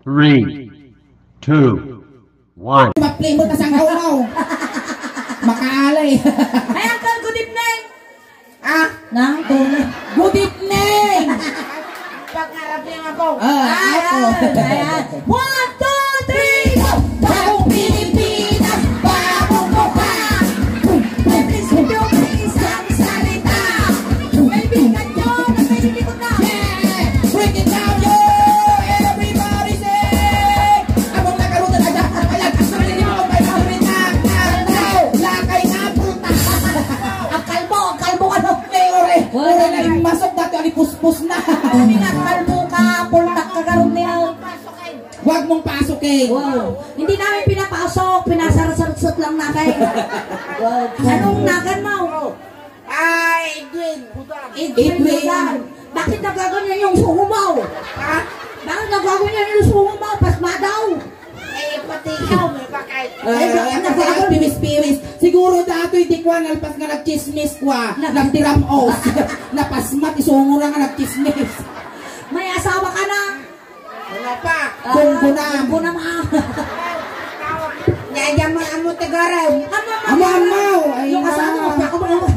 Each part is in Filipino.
3, 2, 1. Maplay mo tas ang gaulaw. Makaalay. Ay, Uncle, good evening! Ah, Nang, good evening. pagharap niya ako. Ako. Ayan. 1, 2, 3, go! Bagong Pilipinas, bagong mukha. Please, yung isang salita. Kaibigan nyo, nagkaibigan na. Yeah, break it down, yo. Everybody say. Abang nakarutan na dyan. Alagas na rin mo. May marina. Lakay na puta. Ang kalbo, ano? Ore. Ore na yung masok dati. Alipuspos na. Minat, kalbo ka, pultak ka karoon niya. Huwag mong pasukin. Wow. Hindi namin pinapasok, pinasarasarasot lang natin. Wow. Anong nagan mo? Edwin. Bakit nagaganyan yung sungo mo? Ha? Bakit nagaganyan yung sungo mo? Pasma daw. Pati ikaw may bakit. Ay, pimis-pimis. Siguro dato'y di kwa nalpas nga nagchismis kwa. Nagtiramos. Napasmat, isungo na nga nagchismis. May asawa ka na. Wala pa. Gunggunam. Gunggunam ah. Nyaya mo amo tagaraw. Amaw. Ay, Yung asawa mo, ako mo naman.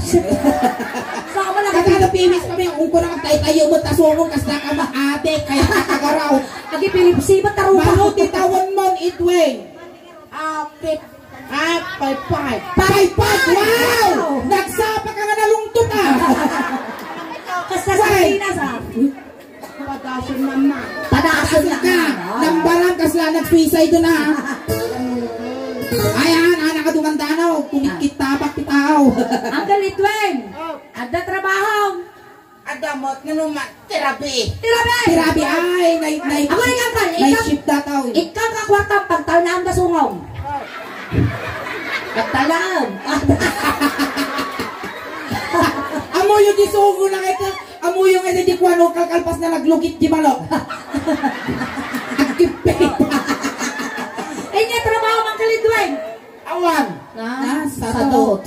Sama lang. Kaya pimis kami, kung ko na tayo mo tasungon, kas na ka maate, kaya kakagaraw. Lagi Pilipsi, ba't tarupa? Mahuti tawon mo, Edwin. Pit. Pay. Paypad, wow! Nagsapa ka nga nalungtot ah. Kasta sa Pinas ah. Patasin mama. Padaasan na Ka, nambarang kasla nag-suicide doon ah. Ayan, anak ka dumandanaw, kumikit tapak titaw. Uncle Edwin, ada trabaho. Adamot nga naman. Terapi. Tirabe! Tirabi ay, night Ako yung Uncle, night shift dataw. ikaw kakwartang pagtalaan ba sungong? Pagtalaan. Amo yung disugo na kita, amo yung di kwano kalkalpas na naglugit di malo. Agkipit. Inya trabaho Uncle Edwin. Awan. Sadot.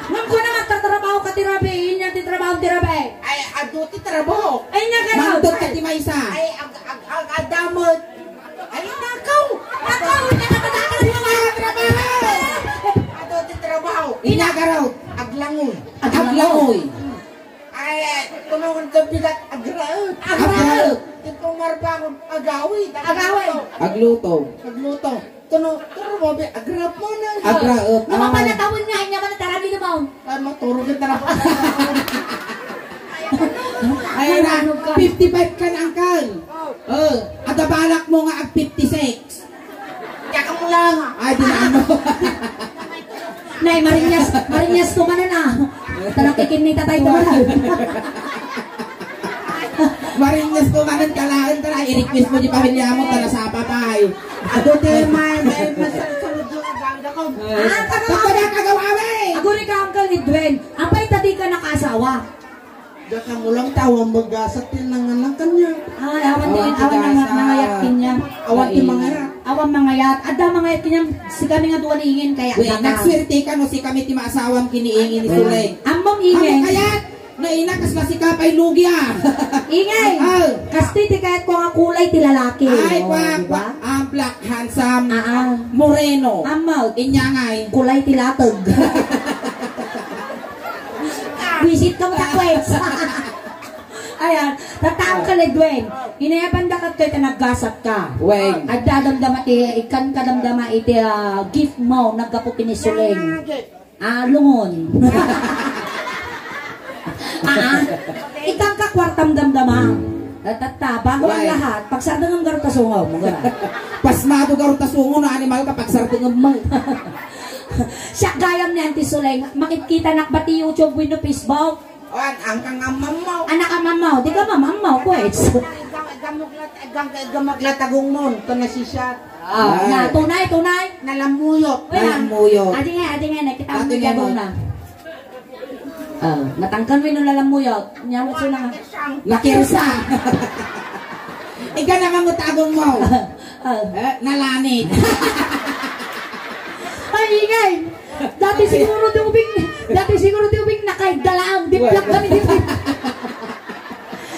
Nung ko na magtatrabaho ka tirabe, inya titrabaho tirabe. Ay aduti trabaho. Inya ka Mandot ka ti Maysa. Ay adamot. Ay nakaw. Ako, inya ka trabaho. Aduti trabaho. Inagaraw. Aglangoy. Aglamoy. Ay tunungan ka bigat agraot. Agraot. Itong marpakon agawit. Agluto. Agluto. Tuno mo be agrap mo na. Agraot. Naman pa natawin nga, inya man natarabi na mo. Ay maturo kita na. Ayan na, 55 ka na, Uncle. At balak mo nga ag 56. Kaya mo lang. Ay, di na ano. Nay, Marinyas tumanan ah. Tanang kikinig tatay tumanan. Marinyas ko manan kalaan ka na. I-request mo di pamilya mo, tala sa papay. Ato di may masasalud yung agawid ako. Ba't na kagawawe? Ako rin ka, Uncle Edwin. Apay tadi ka nakasawa. Diyan ka mo lang tawang magasat din ng anak kanya. Ay, awan din. Awan na mangayat kinya. Awan ti mangayat. Awan mangayat. Ada mangayat kinya. Si kami nga duwan iingin kaya. Wait, nagswerte ka no si kami ti maasawang kiniingin ni Suleng. Ambong Ano ingin. kayat? Nainakas na si Kapay Lugya. Ingay. Kasti ti kahit ko nga kulay ti lalaki. Ay, Oh, kwak, diba? ang black, handsome, Ah, moreno. amaw. Inyangay. Kulay ti latag. Visit ka mo ta kwets. Ayan, tatang ka Edwin. Inayaban dakat kayo ta naggasat ka. Weng. At dadamdama ti ikan kadamdama iti gift mo naggapo pinisuleng. Lungon. Ikan ka kwartam damdama. Tata, bago ang Why? lahat, pagsarda ng garuta-sungaw mo gana. Pasmado ka rin tasungo na animal kapag sarting mo. Siya gayam ni Auntie Suleng, makikita nakbati YouTube with no Facebook. Wan, ang kang amamaw. Anak ka mamaw, di ka mamamaw, kwets. Gamaglatagong mon. Ito na si siya. Na, tunay. Nalamuyot. Nalamuyot. Adi nga, nakita mo Adi nga, gagawin na. Natangkan mo yung lalamuyot. Nyamot siya na nga. Nakirsa. Ika naman mo tagong mo. Nalanit. Ay, ingay! Dati siguro di ubing nakaigdalaang diplak kami di ubing.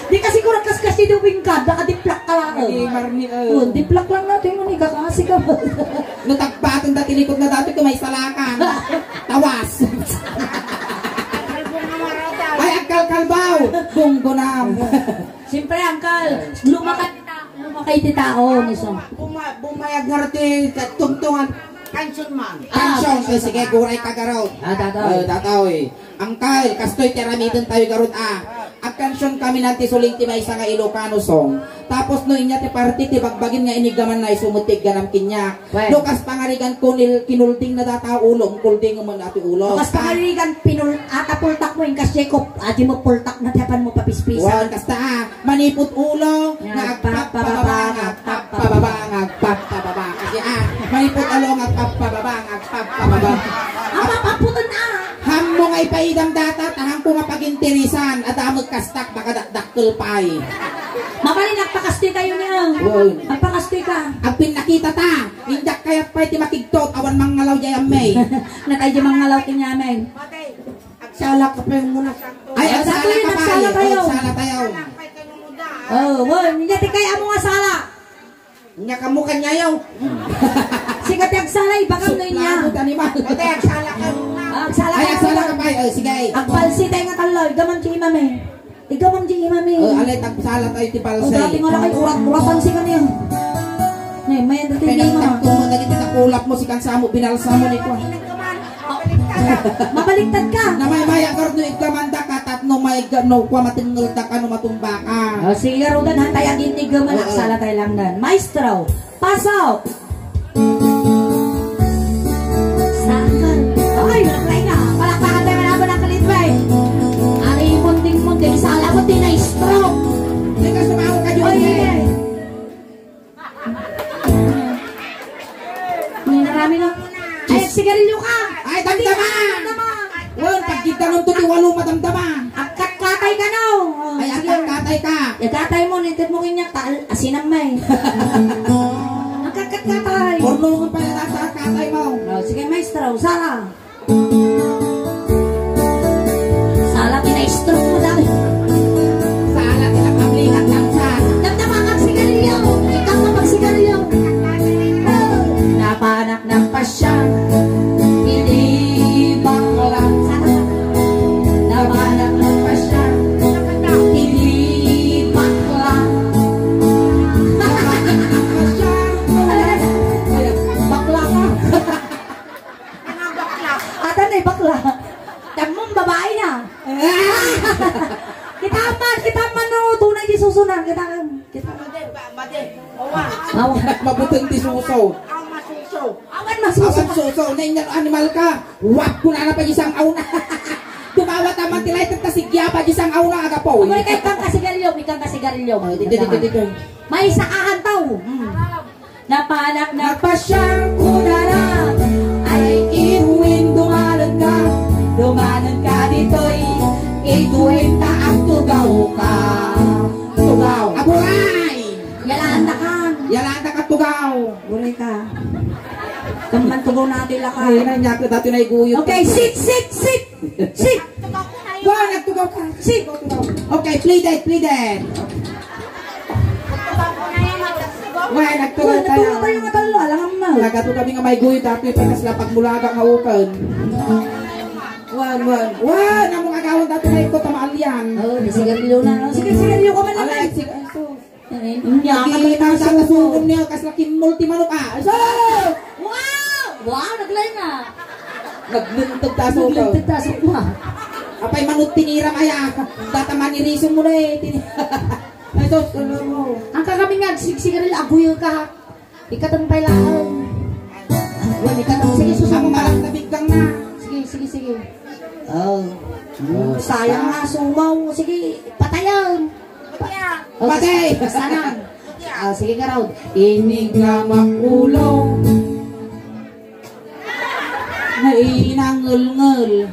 Di ka siguro kas-kasi di ubing ka, nakadiplak ka lang. Marni. Oh, diplak lang natin mo ni kakasi ka. Nutagpatan dati likod na dati ko may salakan. Tawas. Ay, Angkal Kalbaw. Bunggo na. Siyempre, Uncle, lumakay ti tao. Bumayag nga rin tungtungan. Kansyon man. Kansyon. Sige, guray ka garot. Tataw. Tataw eh. Angkal, kastoy tiramidin tayo garot Ang kansyon kami nanti suling ti may isa nga Ilocano song. Tapos no inya ti party ti bagbagin nga inigaman na isumutig ganam kinyak. Lukas pangarigan kunil kinulding na data ulo, kulding mo na ati ulo. Lukas pangarigan atapultak mo yung kasyekop. Adi mo pultak na tepan mo papispisan. Wan kasta manipot ulo, nagpapababa, nagpapababa. Kasi manipot ulo, nagpapababa, nagpapababa. Paputon na! Ham mo nga ipaidam data, tahang ko nga pagintirisan at amag kastak baka dakdakkel pay. Mamali nagpakastoy kayo niya. Nagpakastoy ka. Ang pinakita ta, indak kayat pa'y ti makigtot, awan mangalaw jayang may. Natay di mga ngalaw kinyamin. Agsala ka pa yung muna. Ay, agsala ka pa. Agsala tayo. Agsala tayo. Oh, well, hindi kaya mo nga sala. Nya kamu kanya yaw. Sikat yung sala, ibagam na niya. Animal. Ate, agsala ka muna. Agsala Ay, ka agsala ka pa. Sige. Agpalsi tayo nga talo, igamam si imame. Igamam si imame. Alay, agsala tayo ti palsay. O dati nga lang kayo, urat-uratan si kanya. Nay, may dati di mo. Pinagtagtong mo, dagiti nakulap mo si kansamo, binalsa mo nito. Mabaliktad ka. Na may mayakar no iglamanda ka, tatno may no, kwa matinggal da ka, no matumba ka. O sige, Rodan, hantay ang inigaman. Agsala tayo lang nan. Maestro, pass out. Saan? Ay, malakay na. Palakpakan tayo malabo ng kalitway. Ang imunting-munting sala mo, tinay-stroke. Hindi ka sumaho ka dyan. Oy, ay. Marami na. Ay, sigarilyo ka. Ay, damdama. Wan, pag kita nung tutiwalo madamdama. Agkat-katay ka no. Ay, agkat-katay ka. Agkatay mo, nintit mo kinyak. Asinang may. Agkat-katay. Pornungan pa na sa katay mo. Sige, maestro. Sala. Sala, tinay-stroke mo dahil. Sala, tinakablihan lang siya. Damdaman ang sigarilyo. Ikaw na magsigarilyo. Napanak ng pasya. Hindi bakla. Napanak ng pasya. Hindi bakla. Bakla ka. Atan ay bakla. Tamong babae na. Kita man no. Tunay di susunan. Kita. Mabutong ti suso. Awan masuso. Awan suso. Na inyang animal ka. Wap ko na pa isang auna. Tumawa taman tilay tasigya pa isang auna agapaw. May kang kasigarilyo. Dito. May sakahantaw. Napanak na pasyang kunara ay ihuwin dumanan ka dito'y ituwin ta ang tugaw ka. Tugaw. Aburay! Yalanda ka. Yalanda ka tugaw. Buray ka. Kaman tugaw natin lakay. Ay, nanyak ko dati na iguyot. Okay, sit. Wow, nagtugaw ka. Sit. Okay, play dead. Wow, nagtugaw tayo. Natulog tayo nga talo. Alam mo. Nagato kami nga may guyot dati pagkas lapag mulaga nga ukan. Wan. Namong agawin dati na ikot tamaalyan. Oh, sigarilyo na. Sige, sigarilyo ko man lang. Alay, sige. Nakakita Sa kasugong niya, kaslakin multimano ka. So! Wow, naglay na. Naglintag taso ko. Naglintag taso ko. Apay manut tinira kaya. Dataman irisun mo na eh. Ay, sos, ano mo? Ang kagami nga, sigarilyo, aguyo ka. Ikatampay lang. Sige, Sa susama mo ka. malang nabiggang na. Sige. Oh. Sayang nga, sumaw. Sige, patayan. Patay! Sana. Sige ka raw. Inig na makulong na inangul-ngul.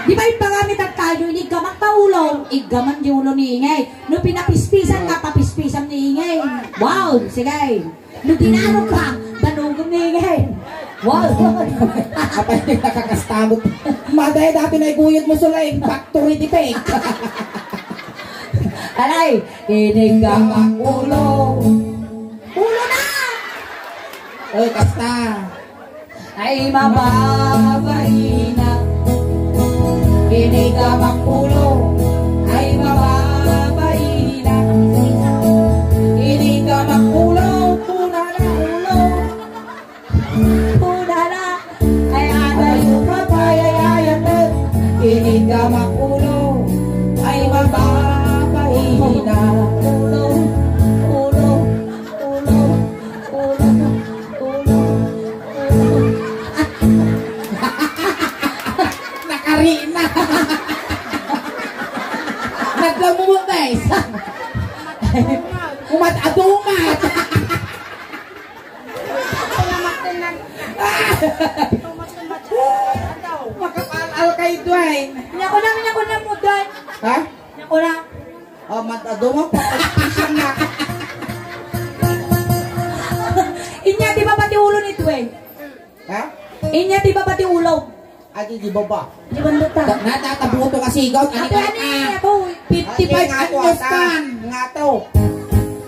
Di ba yung pangamit at tayo, igamak pa ulo, igaman di ulo ni Ingay. No pinapispisan ka, papispisan ni Ingay. Wow, sige. No dinano ka, banugong ni Ingay. Wow. Apay nakakastamot. Maday dati na iguyot mo sulay, factory di peg. Alay, inigamang ulo. Ulo na! Kasta. Ay mababay na. Inigamang ulo. Ay mababay na. Inigamang ulo. Tuna na ulo. Tuna na. Ay adayo papayayayatan. Inigamang ulo. Ay mababay na. Ulo. Ulo. Ulo. Ulo. Ulo. Nakarina. Naglamumot guys. Umat-adumat. Makapal kayo doon. Nyako na mo doon. Ha? Nyako na. Oh, matadumang papaspisan na. Inya di ba pati ulo nito eh? Ha? Inya di ba pati ulo? Adi di baba. Di ba luta? Natatabuto ka sigaw. Ate ani niya to. 55 anyos kan. Nga to.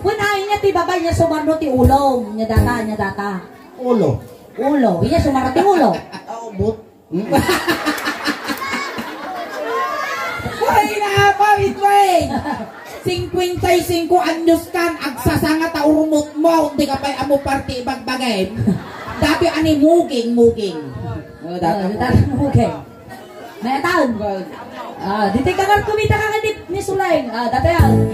Wala inya ti baba niya sumarno ti ulo. Nya data. Ulo. Ulo. Inya sumarno ti ulo. But. Ay na pa itway. 55 anyos kan agsasanga ta urumot mo hindi ka pa amo party bagbagay. Dati ani muging. Dati okay. May taon. Dito ka kar kumita ka ni Sulay. Dati yan.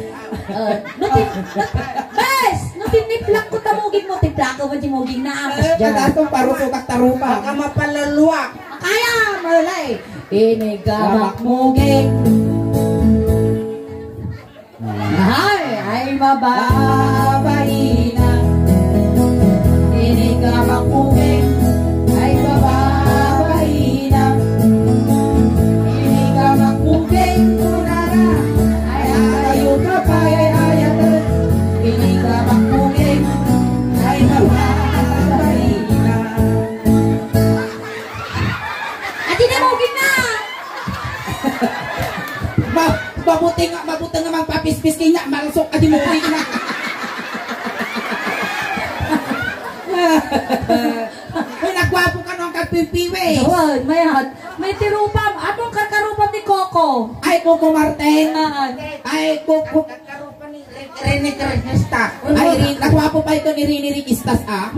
Nutin niplak ko tamuging mo. Tiplak ko ba di muging na amas dyan. Katatong paruso kak tarupa. Baka mapalaluwak. Kaya malay. Inigamak muging. Ay mababay na. Inigamak muging. Ay mababay na. Inigamak muging. Tunara. Ay ayaw ka pa ay ayatan. Inigamak muging. Ay mababay na. At inamugin na! Mabuti nga magpapispis kanya malusok adi mo na. Uy, nagwapo ka nung kapipiwi. Huwag, may tirupam. Anong kakarupam ni Coco? Ay, Coco Martin. Ay, Coco. Karupan ni Rene Cresista. Ay, nagwapo pa ito ni Rini Rikistas, ah.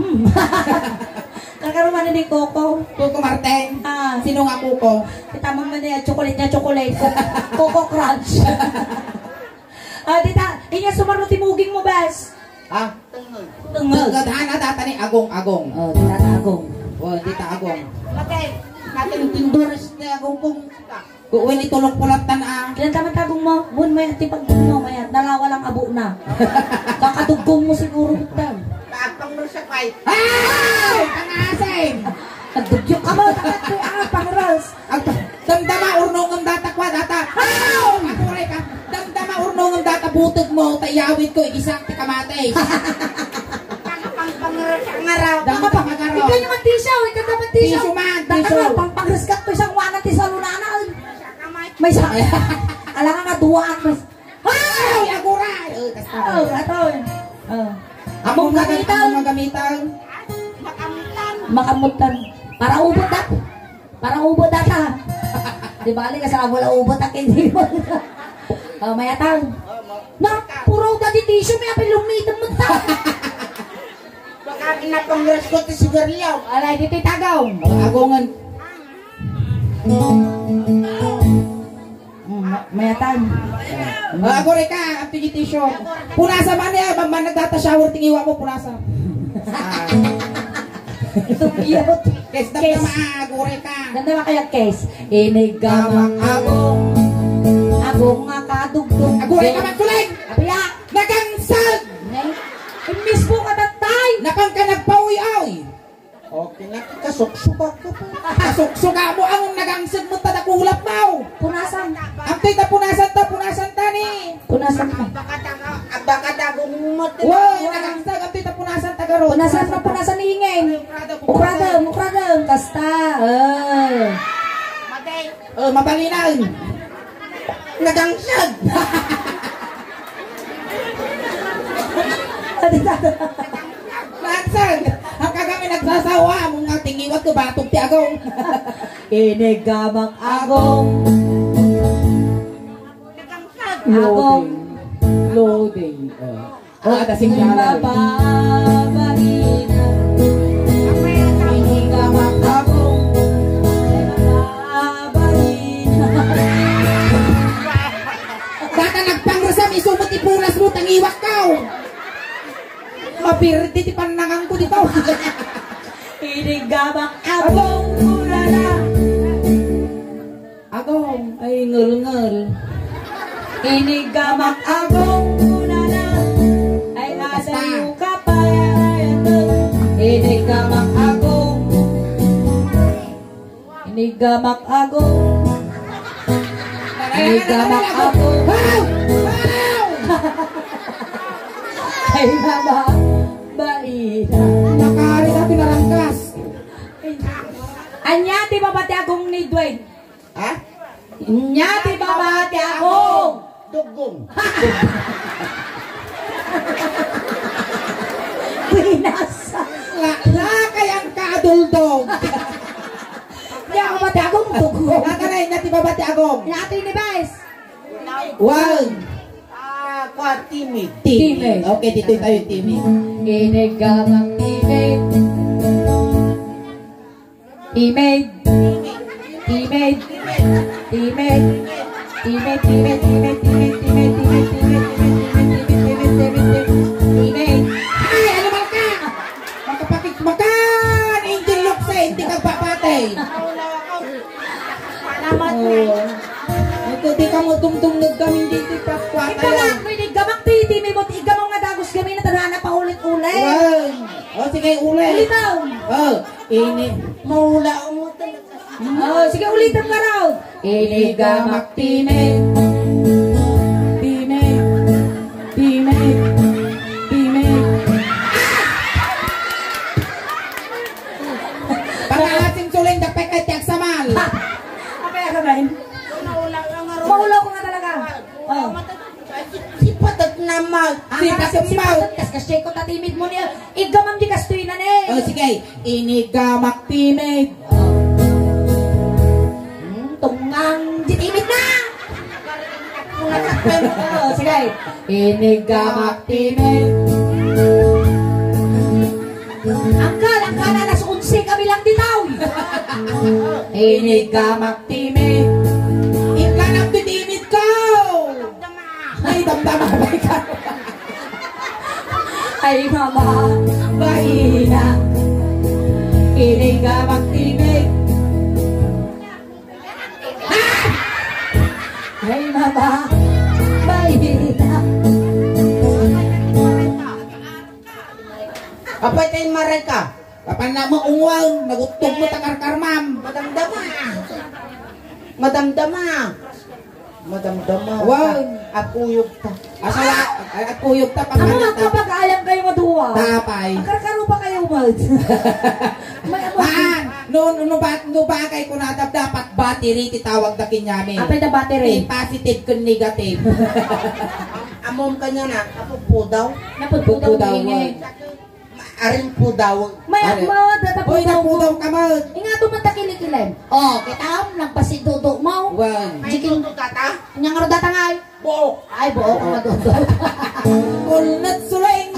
Kakarupan ni Coco. Coco Martin. Ah. Sino nga Coco? Tamang man niya, chocolate. Coco Crunch. Dita, inya sumarno timuging mo, Bes. Ha? Tungod. Gadhana data ni Agong. Dita tagong. Dita Agong. Bakit? Natin tindores na akong kung Kuwin itulog pulatan, ah. Kailan tama tagong mo? Bun, may tipagong mo, may dalawa lang abo na. Kakadugong mo siguro butan. kaagpang mo sa fight. Ay! Tangasin! Nagdugyo ka mo, takat ko pangaras. Damdama urnong ang data kwa data. Aw! Akuray ka. Damdama urnong ang data butog mo. Tayawid ko, igisang ti kamate. Pang-pangros ang araw. Dama pa magaro. Ikaw naman tisaw, ikaw naman tisaw. Tiso man, Daka tiso. nga, pang-reskat ko isang wana ti sa lunanan. May sa... Alang nga duwaan. Ay! Aguray! Ito. Among magamitan. Makamutan. Para ubot dat. Para ubot data. Di bali ka sa wala ubot at hindi mo. May atang. Na, puro dati tissue may apil lumitan mo ta. Baka pinapangros ko ti sigarilyo. Alay, dito tagaw. Agongan. May atang. Aguray ka, ang tigitisyo. Punasa man niya, man nagdata shower, tingiwa mo, punasa. Ito biyot. Kes damdama, aguray ka. Ganda ba kaya case? Inigamang agong. Agong nga kadugtong. Aguray ka magkuling! Apiya. Nagangsag! Imbis po ka tatay. Napang ka nagpawi-awi. Okay na, kasok-subak ka po. Kasuksuka mo ang nagangsag mo tadakulap mo. Punasan. Amtoy ta punasan ta ni. Punasan ka. Baka dagong mo. Wow, nagangsag, amtoy ta punasan ta garo. Punasan ni ingay. Ukradem. Kasta. Matay. Mabalinan. Nagangsag. Lansan, ang kagami nagsasawa, mong nga tingiwat ko batog ti agong. Inigamak agong. Agong. Loading. Oh, ada singgala. Babarina. Inigamak agong. Babarina. Bata nagpangrasam, isumot ipuras mo, tangiwak ka. Mapirdi ti panangang ko dito. Inigamak agong. Urala. Agong, ay ngul-ngul. Inigamak agong. Urala. Ay adayo kapayayan. Inigamak agong. Inigamak agong. Inigamak agong. Wow! Wow! Ay mama, baina. Nakari na pinarangkas. Anya ti babati agong ni Dwayne. Ha? Anya ti babati agong. Dugong. Pinasa. La kayang kaduldog. Anya ako bati agong tugo. Nakaray na ti babati agong. Anya ti ni Bes. One. Kwa timid. Timid. Okay, dito tayo timid. Inigamak timid. Timid. Timid. Timid. Timid, timid, timid, timid, timid, timid, timid, timid, timid. Ay, ano man ka? Makapakit makan. Angel look sa hindi ka papatay. Salamat mo. Ito, di ka mo tumtumnog kami dito pakwata Ikaw yan. lang, inigamak timid mo. Igamang nga dagos kami na tadhana pa ulit-ulit. Wow. O, sige, ulit. Ulitaw. Oh, ini. Maula mo talaga. Oh, sige ulitan ka raw. Inigamak timid. Timid. Timid. Timid. Pagkakasin suling dapet kay tiyak samal. Apa ya kabain? Maulaw ko nga talaga. Oh. Sipatat naman. Sipat. Kasi ko tatimid mo niya. Igamam di kastoy na ne. Oh, sige. Inigamak timid. Tungang di timid na. Oh, sige. Inigamak timid. Angkal na alas 11 kami lang ditaw. Inigamak timid. Ikanap timid ko. Ay, damdama ba ikaw? Ay mama, bahina. Inigamak timid. Ay mama, bahina. Apay tayo mareka. Kapan na mo ungwang, nagutog mo takarkarmam. Madamdama. Madamdama. Madamdama. Wow. Akuyog ta. Asala, at kuyog ta Ano nga pagkakita. kapag alam kayo maduwa? Tapay. Magkarkaro pa kayo, Mald? May amo. Haan, no bagay ko na dapat battery titawag na kinyami. Apay na battery. Positive kun negative. Amom kanya na. Apo po daw. Napudpudaw Pudaw ni ingay. Aring po daw. May Are. akma, Uy, datapudaw mo. napudaw ka mo. Inga tumatakilikilan. Oh, kita am, nagpasidudok mo. Wan. Jiking, Tata. nyang nga datangay. Bo. Ay, buo ko madudok. Kulnat suling.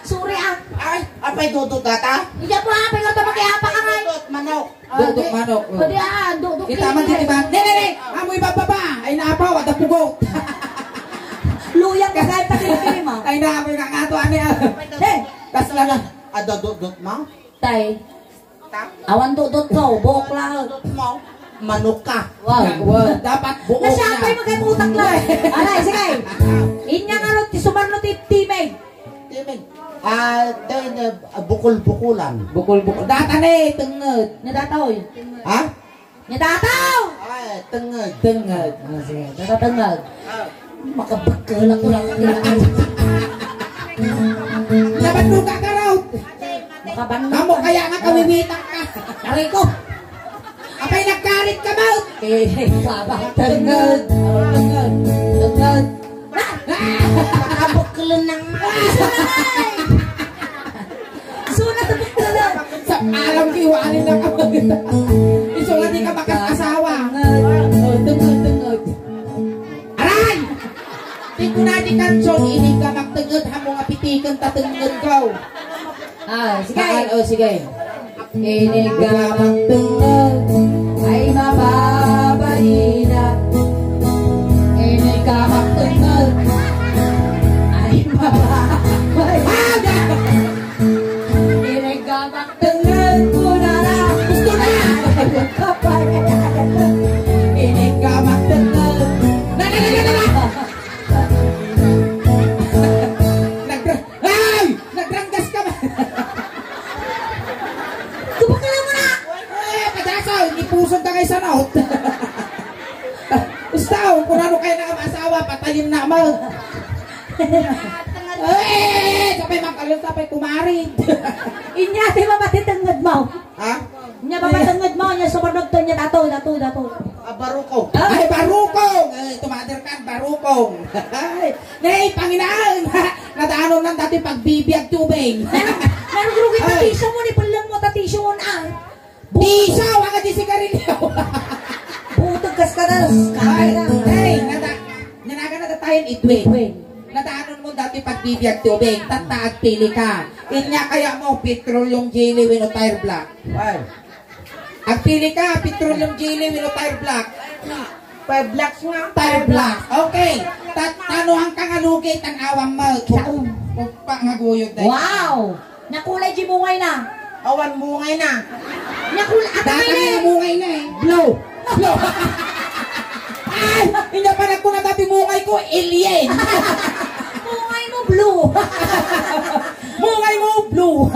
Suri ang. Ay, apay dudot tata. Iya po, apay nga ito mag-iapa ka ngay. Dudot manok. Dudok manok. Pwede aan, dudok Kita man dito ba? Ne, amoy bababa. Ay naapaw, at pugo. Luyang ka kahit takilikili mo. Ay naamoy kakato ani. Eh, Tas lang. Ada dudot mo. tay, Ta. awan dudot ko, buok lang. Dudot mo. Manok ka. Wow. Dapat buo Nasyapay na. magkaiputak lang. Alay, sige. Inya nga ro, sumarno timay. Timig. Dahil bukol-bukulan. Bukol-bukol. Data ne, tenged. Nadataw. Ha? Nadataw! Ay, tengag. Tenged. Sige, natatangag. Makabagkal ako lang. Nabanduga ka raw. Makabangga. Kamo kaya nga kawiwitan ka. Aray ko. Apay nagkarit ka ba? Eh, sabang Tenged. Tenged. Tangag. Ha? Abok kelenang. Sunat sa buktalan. Sa alam kiwanin na ka. Iso nga di ka makakasawa. Tungod. Aray! Di ko na di kansyon, ini ka magtungod, hamo nga pitikan tatungod ko. Sige. Sige. Ini gamang tungod ay mababalina. Ini gamang tungod ay mababalina. Ini gamang tungod punara. Gusto na! Ini ka magtungod. Ay! Nagranggas ka ba? Tubakalan mo na! Padasaw, ipusod ka kay sanot. Ustaw, kung ano kayo nakamasawa, patayin na mo. Sapay magkalun, sapay kumarin. Inya, di ba matitangad mo? Ha? Inya ba matangad mo? Inya sumunod to niya dato. Abaruko. Ay, barukong! Tumader ka, barukong. Nay, Panginoon! Nadaanon lang dati pagbibiyag tubig. Meron grugi tatisyo mo, ni pulang mo tatisyo mo na. Bisa, waka di si Carillo. Butog kas ka na. Nay, nanaga na tayo itwin. Wait. Nadaanon mo dati pagbibiyag tubig, tataag pili ka. Inya kaya mo, petroleum jelly wino tire black. Ay. Ang pili ka, petroleum jelly wino tire black. 5 blocks nga. Tire black. Okay. Tanuhan ka nga lugay, tanawang mo. Kung pangaguyod na. Wow! Nakulay di mungay na. Awan mungay na. Nakulay at Dati may nga mungay na eh. Blow! Blow. Ay! Hindi pa na ko na dati mungay ko, alien. Mungay mo blue! Mungay mo, blue.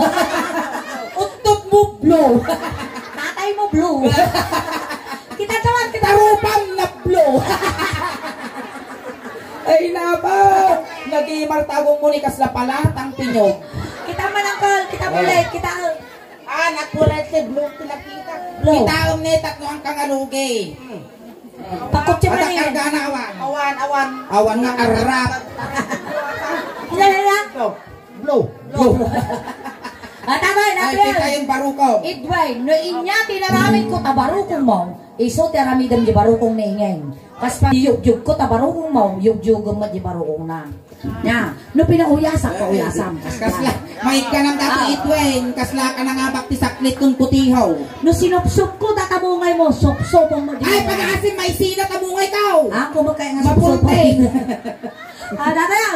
Utot mo, blue. Tatay mo blue! Kita tawan, kita Tarupang na blue. Ay naba, nag-imartagong mo ni kasla pala, tang pinyog. Kita manangkal, kita mulay, kita Nakulay si Blue pinakita. blow. Kita ni tatlo ang kangalugi. Takot siya At man eh. karga na awan. Awan. Awan nga arap. Hala. Blue. Blue. Tama, Ay, natin. kita yung baruko. Idway, no inya tinaramin ko tabarukong mo. Iso tiramidam di barukong maingeng. Kas pa yugyug ko tabarukong mo, yugyugong mo di barukong na. Nya, no pinauyasak ko uyasam. Kasla, may ka nang dati itwen, kasla ka na nga bakti saklit kong putihaw. No sinupsup ko tatamungay mo, supsupong mo di. Ay, pag-aasin may sina tamungay ka. Ako magkaya nga Mapunting. Dadaw.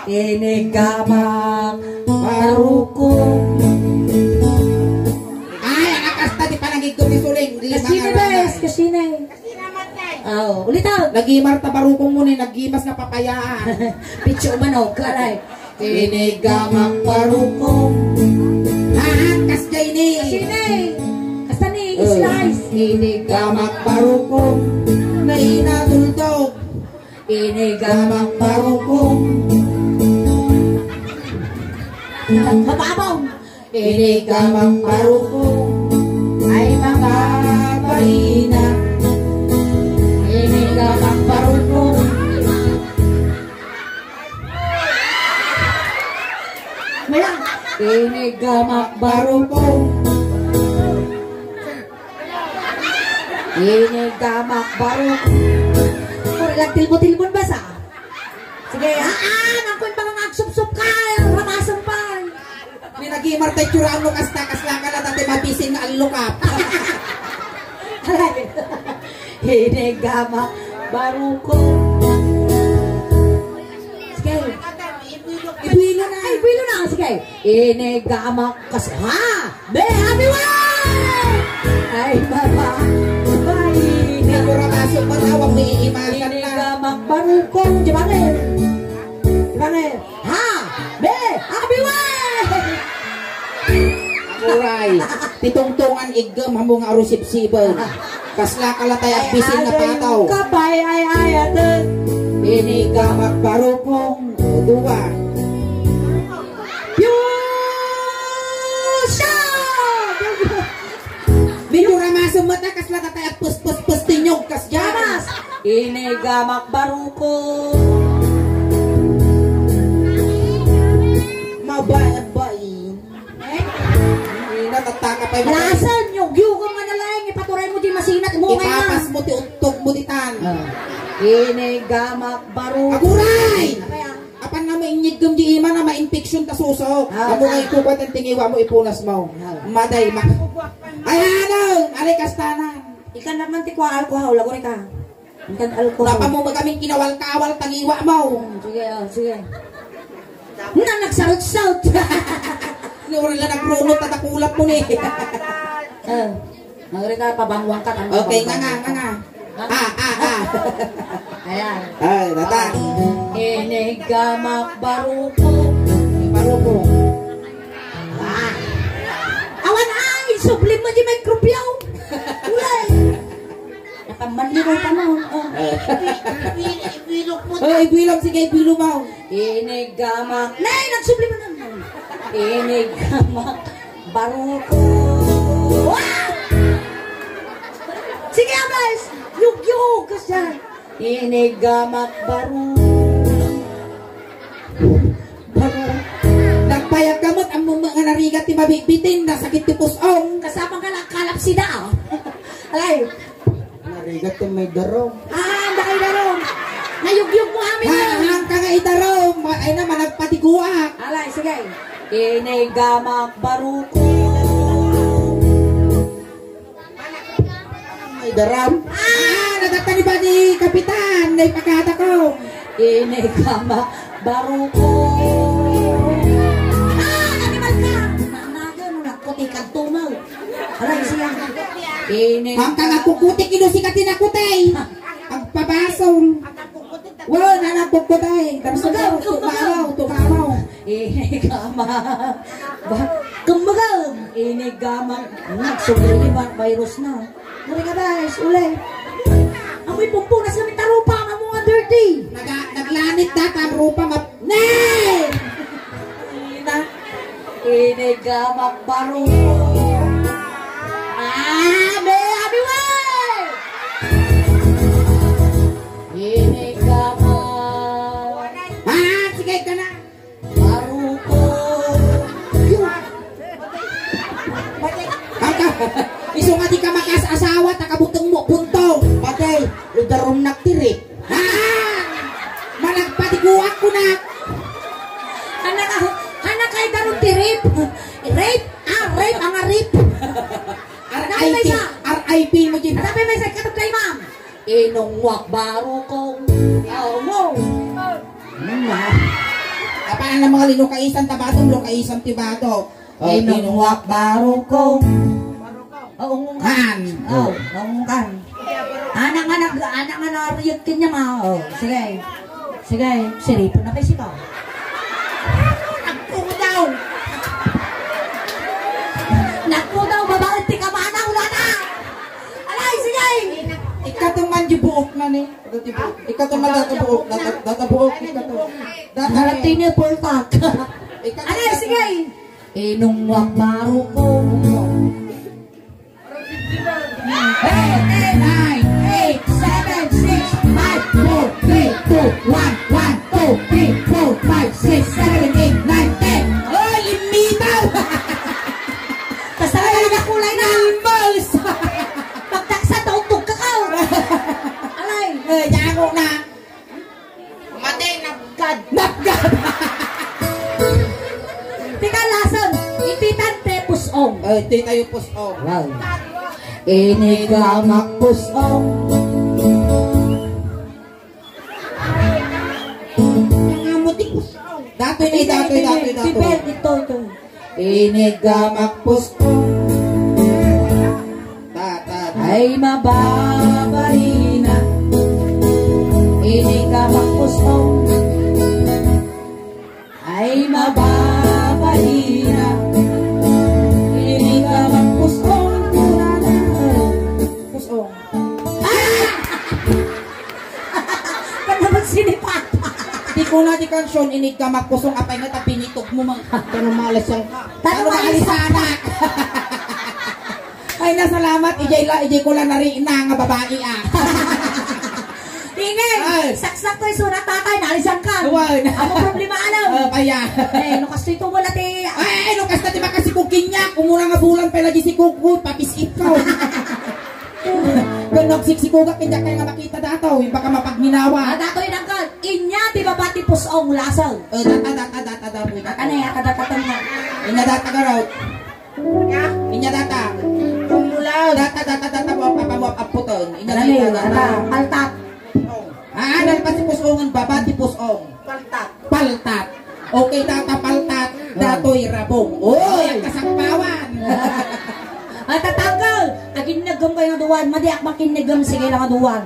Inigamang barukong. Ay, nakasta di panagig ko ni Suling. Kasine bes, kasine. Oh, ulitaw. Nagimar ta barukong mo ni, nagimas na papayaan. Picho manog, karay. Inigamang barukong. Kas jay ni. Kasine. Kasta ni, slice. Inigamang barukong. May natultog. Inigamang barukong. Mababong. Inigamang barukong. Ay mga balina. Inigamang barukong. Mayang. Inigamang barukong. Inigamang barukong. Kung ilang tilbo-tilbon ba sa? Sige, ako yung mga agsup-sup ka. Ramasang pa. May nagimar tayo tsuraan mo kasta kasla ka na dati mabisin na alukap. Hinigama baruko. Sige. Ibilo na. Ay, ibilo na. Sige. Hinigama kas. Ha! Be, happy way! Ay, baba. Bye. Siguro kaso patawag may iimasan na. Hinigama baruko. Jibane. Jibane. Ha! Be, happy way! Amuray. Titungtungan igam hamong arusip-sibon. Kasla kalatay at bisin na pataw. Kapay ay ayatan. Inigamak barukong. Dua. Yusha! Medyo ramasong mata kasla katay at pus-pus-pus tinyog kas Jamas! jamas. Inigamak baruko. babain. Eh? Natataka pa yung Alasan, yung nga nalang, ipaturay mo di masinat mo ngayon. ipapas mo ti utog mo ti tan. Ini gamak baru. Aguray! Apa yan? Apan nga mainyid gum di ima na ma-infection ta susok. Ah. Amo nga ikupat ang tingiwa mo ipunas mo. Maday mak. Ay ano, alay kastanan. Ikan naman ti kwa alcohol, lago rin ka. Ikan alcohol. Tapa mo magaming kinawal-kawal tangiwa mo. Sige, sige. Na nagsarot-salt. Nuri lang nagrunot at nakulap mo ni. Nagre ka, pabangwang ka. Okay, nga. Ayan. Ay, data. Ini gamak baru ko. Paro ko. Awan ay, sublim mo di mikrobyaw. Ulay. Nakamanliro pa mo. Ibilok mo. Ay, bilog sige, bilog mo. Ini gamak. Nay, nagsublim mo na. Ini gamak baru ko. Wow! Sige, Abas. Yug-yug kasi. Ini gamak baru. Nagpayag kamot ang mga narigat ti mabigbitin na sakit ti pusong. Kasama ka lang kalapsida. Alay. Narigat yung may darong. Anda kayo darong. Nayug-yug mo amin na. Hang ka nga idarom. Ay naman, nagpatiguak. Alay, sige. Ini gamak baru ko. May daram. Nadatani ba ni Kapitan? Nay pagkata ko. Ini gamak baru ko. Animal ka. Nanagan, nakutikan tumaw. Alay, siya. Ini Hang ka nga kukutik inusikat tinakutay. Ang pabasol. Wala na nagkukutay. Darso tumamaw. Ini gamak. Kumbaga, ini gamak. Nagsugay ba virus na. Muli ka guys, ulay. Amoy pumpunas kami tarupa ang mga dirty. Naglanit na ang rupa map. Nay! Ini gamak baru. Abi way! Ini gamak Sige ka na. baru ko. Hang ka. Iso nga di ka makas-asawa, takabutang mo puntong. Patay, darom naktirik. Malagpatiguak ko na. Anak kay darong ti rape. Rape? Rape ang rape. RIP mo din. Tapi may sa katog kay ma'am. Inungwak baru kong. Oh, wow. Kapaan ng mga linukaisan tabatong lukaisan tibato. Inungwak baru kong. Ungungkan. Han. Ungungkan. Anak riyot kanya ma. Oh, sige. Sige, siripon na kayo sito. Nagpudaw. Naku daw, babae ti ka mana, wala na. Alay, sige. Ikatuman di buok na ni. Ikatuman databuok. Databuok. Harap tini portak. Alay, sige. Inungwak baru kong. 8, 9, 8, 7, 6, 5, 4, 3, 2, 1, 1, 2, 3, 4, 5, 6, 7, 8, 9, 10. Oy, limitaw. Basta ka talaga kulay na. Almos. Pagtaksa, tautog ka ka. Alay. Yago na. Matay, nabgad. Napgad. Tika lason, ititan te pusong. Di tayo pusong. Wow. Ini gamak pusong. Nangamutik pusong. Datoy. Tipel, ito. Ini gamak pusong. Ay mababay na. Ini gamak pusong. Ay mababay na. Ini gamak pusong. Pusong. Panaman sinipat. Di ko na di kansyon inig ka magpusong apay nga tapinitog mo mga tanong malas yung tanong maalisana. Ay nasalamat ijay ko lang nari na nga babae ah. Ingay. Saksak ko yung surat tatay, naalisan ka. Huwag. Ako problema alam. Kaya. Lukas ito mo lati. Lukas na diba kasi kukinya. Kumura nga bulan pa lagi si Kukoy. Papisit ko. Kung nagsiksikuga, kanya kaya nga makita dato. Baka mapagminawa. Dato yun angkal. Inya, di ba pati pusong lasang? Data. Ano yan, kadakatan nga. Inya data garaw. Inya data. Kumulaw. Data mo. Papa mo aputon. Inya data. Paltat. Dahil pa si pusongan baba, ti pusong. Paltat. Okay, data paltat. Dato'y rabong. Ang kasangpawan. At tatanggal. Aginagam kayo ng duwan. Madiak makinagam sige lang ang duwan.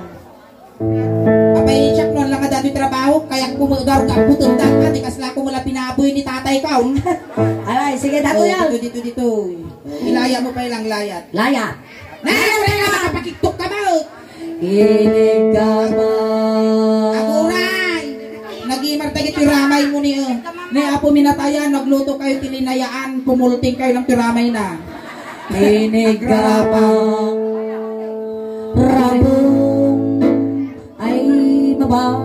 Apay siya noon lang ka dati trabaho. Kaya kumudar ka putong daka. Di kasla ko mula pinaboy ni tatay ka. Ay, sige dato yan. Dito. Ilaya mo pa ilang layat. Layat. Wala ka makapakiktok ka ba? Kinigama. Aguray! Nag-imartagit tiramay mo ni apo minatayan. Nagluto kayo tilinayaan. Pumulting kayo ng tiramay na. Kinigama. Rabong ay mababahina.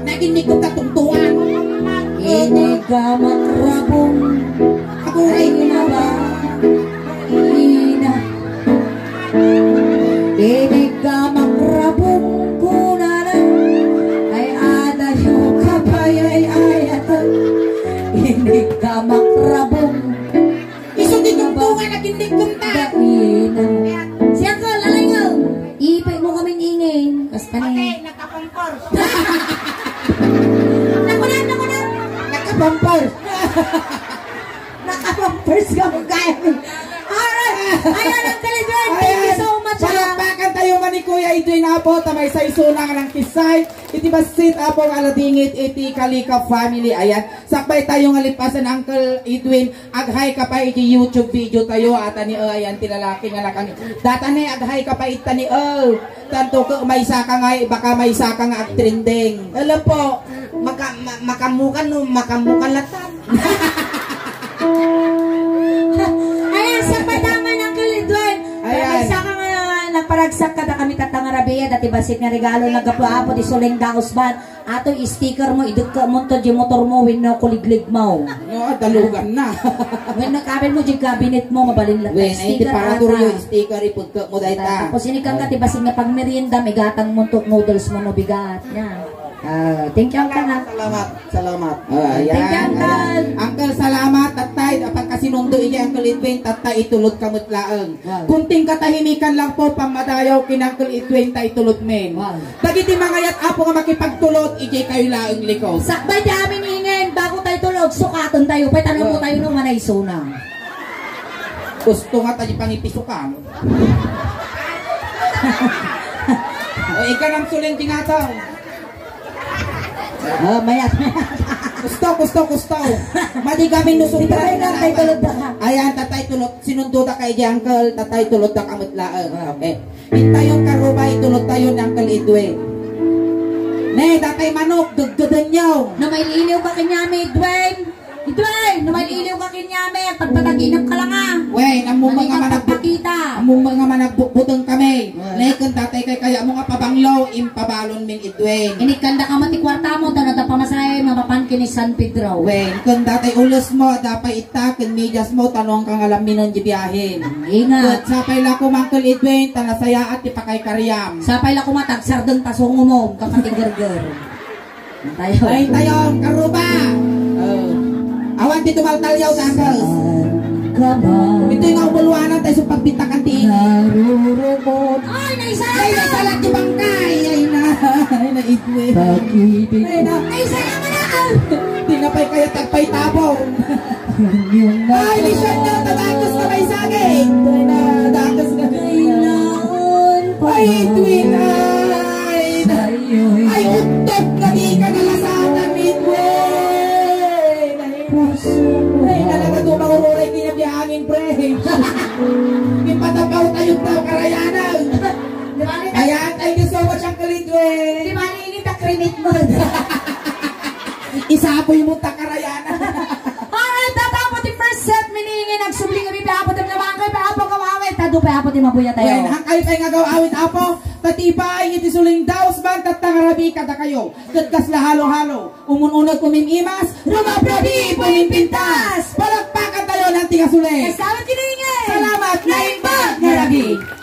Naginig ko katungtuan. Kinigama rabong ay mababahina. Kinigama rabong kunanan ay ada yung kapayay ayatan. Kinigama rabong Isong ditungtungan naginig kunta. Siya ko, lalayo. Ipay mo kami ingin. Basta na yun. Nakapampar. Nakunan. Nakapampar. Nakapampers ka mo kaya. Alright. Ayan ang television. Thank you so much. Palakpakan tayo man ni Kuya Edwin Apo. Tamay sa isunang ng kisay. Iti basit Apo ang aladingit. Iti Kalika family. Ayan. Sakbay tayo nga lipasan Uncle Edwin. Aghay ka pa iti YouTube video tayo. Ata ni ayan tilalaki nga nakang. Data ni aghay ka pa ita ni tanto ko may saka nga. Baka may saka nga at trending. Alam po, makamukan latan. Ayan, sa padaman ng Kalidwen. Ayan. Isa ka nga nagparagsak ka na kami katangarabiya. Dati basit nga regalo nagapuapo di Soleng Daos Ban. Ato sticker mo, idug ka mo to di motor mo, win na kuliglig mo. Dalugan na. When nakabel mo di cabinet mo, mabalin lang. Wen, ay temperature yung sticker ipod ka mo dayta. Tapos inikang ka, di basit nga pag merienda, may gatang muntok noodles mo no bigat. Yan. Thank you, Uncle. Salamat. Ayan. Thank you, Uncle. Uncle, salamat. Tatay, dapat kasi nundo iya Uncle Edwin, tatay itulot kamot laeng. Wow. Kunting katahimikan lang po, pamadayaw kin Uncle Edwin, tay tulot men. Wow. Dagiti mga yat apo nga makipagtulot, ijay kayo laeng liko. Sakbay di amin ingin, bago tayo tulog, sukatan tayo. Pay tanong mo tayo nung manay suna. Gusto nga tayo panipisukan. O, ika ng suling tinataw. Mayat. Gusto. Madi kami nusong Tatay lang, tay tulog na ka. Ayan, tatay tulot. Sinundo ta kay Uncle, tatay tulot na kamot laeng. Okay. Hintayon karubay, tulot tayo ni Uncle Edwin. Ne, tatay manok, dugdudan nyo. Na may iliw ka kanyami, Dwayne. Dwayne, na may iliw ka kanyami. Pagpataginap ka lang ah. Wey, among mga Pagpakita. among mga managbutbutong kami. Nekon tatay kaya mo nga pabanglaw, impabalon ming Edwin. Inikanda ka mati kwarta mo, tanong na pamasahe, mapapan kini San Pedro. Wey, kung tatay ulos mo, dapat itakin medyas mo, tanong kang alam minon di biyahin. Ingat. At sapay lang ko Uncle Edwin, tanasaya at ipakay karyam. Sapay lang kumatag, sardong tasong mo, kapatigerger. Tayo. Ay tayo, karuba! Awan dito maltalyaw sa Uncle. Ito yung ubulwanan tayo sa pagbitakan tiin. Narurumot. Ay, naisala! Ay, naisalat yung bangkay! Ay na Edwin. Pag-ibig. Ay na, Naisala ka na! tinapay kayo tagpay tabaw. Ay, lisyan nyo, tadakos na may saging. Ay na, dakos na. Ay, Edwin, ay, utok na di ka nalasatan, Edwin. Ay, talaga tumaururay kinabiyangin, pre. Ipatapaw tayo tao karayanan. Ayan, thank you so much, Uncle Edwin. Di ba niinit ang krimit mo? Isapoy mo takarayanan. Alright, tatapos yung first set, miningin, nagsubling kami, paapot ang lamang kayo, paapot kawawit, dupay apo ti mabuya tayo. Wen, hangkay kay nga gaw awit apo, katibay iti suling daos bang tatangarabi kada kayo. Katkas la halo-halo, umununod kumimimas, rumaprabi pumimpintas. Palakpakan tayo ng tiga suling. Salamat kiningay. Salamat, Lain ba? Ngarabi.